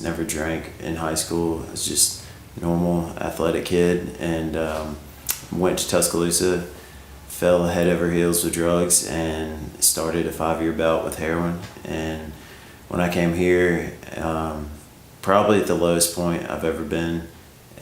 Never drank in high school. I was just a normal athletic kid, and went to Tuscaloosa, fell head over heels with drugs, and started a 5-year bout with heroin. And when I came here, probably at the lowest point I've ever been,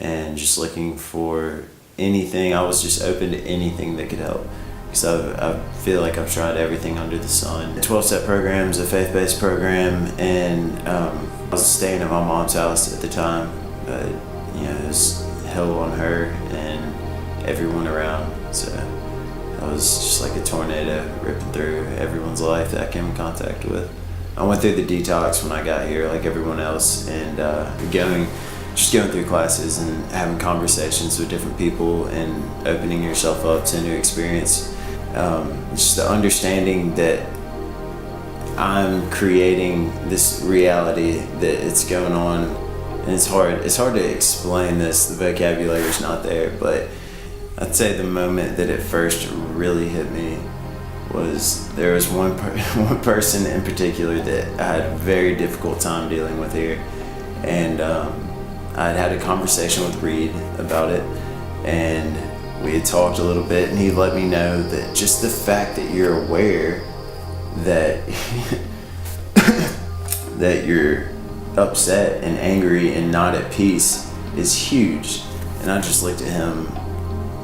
and just looking for anything. I was just open to anything that could help, because I feel like I've tried everything under the sun. 12-step program is a faith-based program, and I was staying at my mom's house at the time, but it was hell on her and everyone around. So I was just like a tornado ripping through everyone's life that I came in contact with. I went through the detox when I got here, like everyone else, and going through classes and having conversations with different people and opening yourself up to a new experience. Just the understanding that I'm creating this reality, that it's going on, and it's hard to explain this. The vocabulary's not there, but I'd say the moment that it first really hit me was there was one person in particular that I had a very difficult time dealing with here, and I'd had a conversation with Reed about it, and we had talked a little bit, and he let me know that just the fact that you're aware that that you're upset and angry and not at peace is huge. And I just looked at him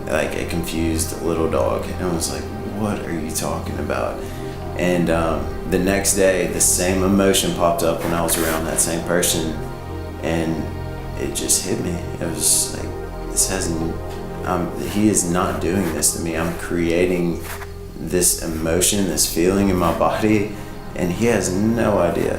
like a confused little dog, and I was like, what are you talking about? And the next day, the same emotion popped up when I was around that same person, and it just hit me. It was like, he is not doing this to me. I'm creating this emotion, this feeling in my body, and he has no idea.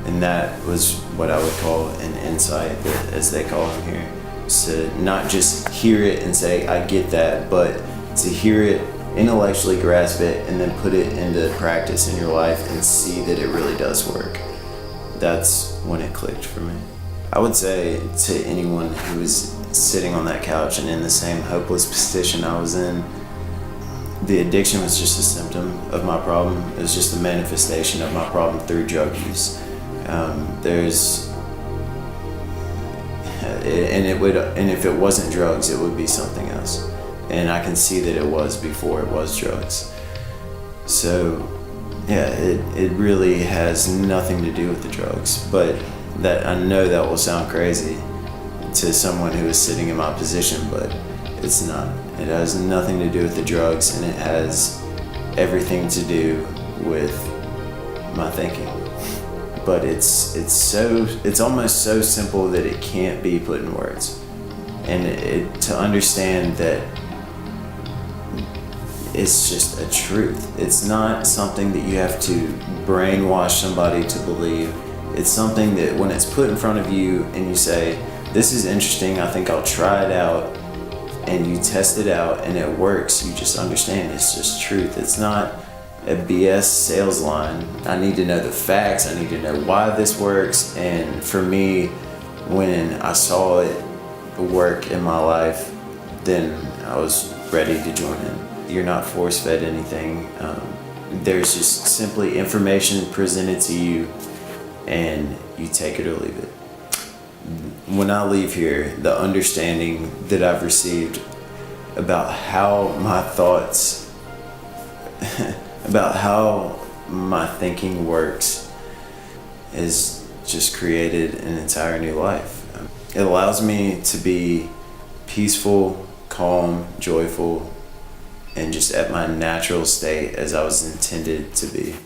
And that was what I would call an insight, as they call them here. So not just hear it and say, I get that, but to hear it, intellectually grasp it, and then put it into practice in your life and see that it really does work. That's when it clicked for me. I would say to anyone who is sitting on that couch and in the same hopeless position I was in, the addiction was just a symptom of my problem. It was just a manifestation of my problem through drug use. And if it wasn't drugs, it would be something else. And I can see that it was before it was drugs. So yeah, it really has nothing to do with the drugs. But that, I know that will sound crazy to someone who is sitting in my position, but it's not. It has nothing to do with the drugs, and it has everything to do with my thinking. But it's almost so simple that it can't be put in words. And to understand that it's just a truth. It's not something that you have to brainwash somebody to believe. It's something that when it's put in front of you and you say, this is interesting, I think I'll try it out, and you test it out and it works, you just understand it's just truth. It's not a BS sales line. I need to know the facts. I need to know why this works. And for me, when I saw it work in my life, then I was ready to join in. You're not force-fed anything. There's just simply information presented to you, and you take it or leave it. When I leave here, the understanding that I've received about how my thoughts about how my thinking works is just created an entire new life. It allows me to be peaceful, calm, joyful, and just at my natural state as I was intended to be.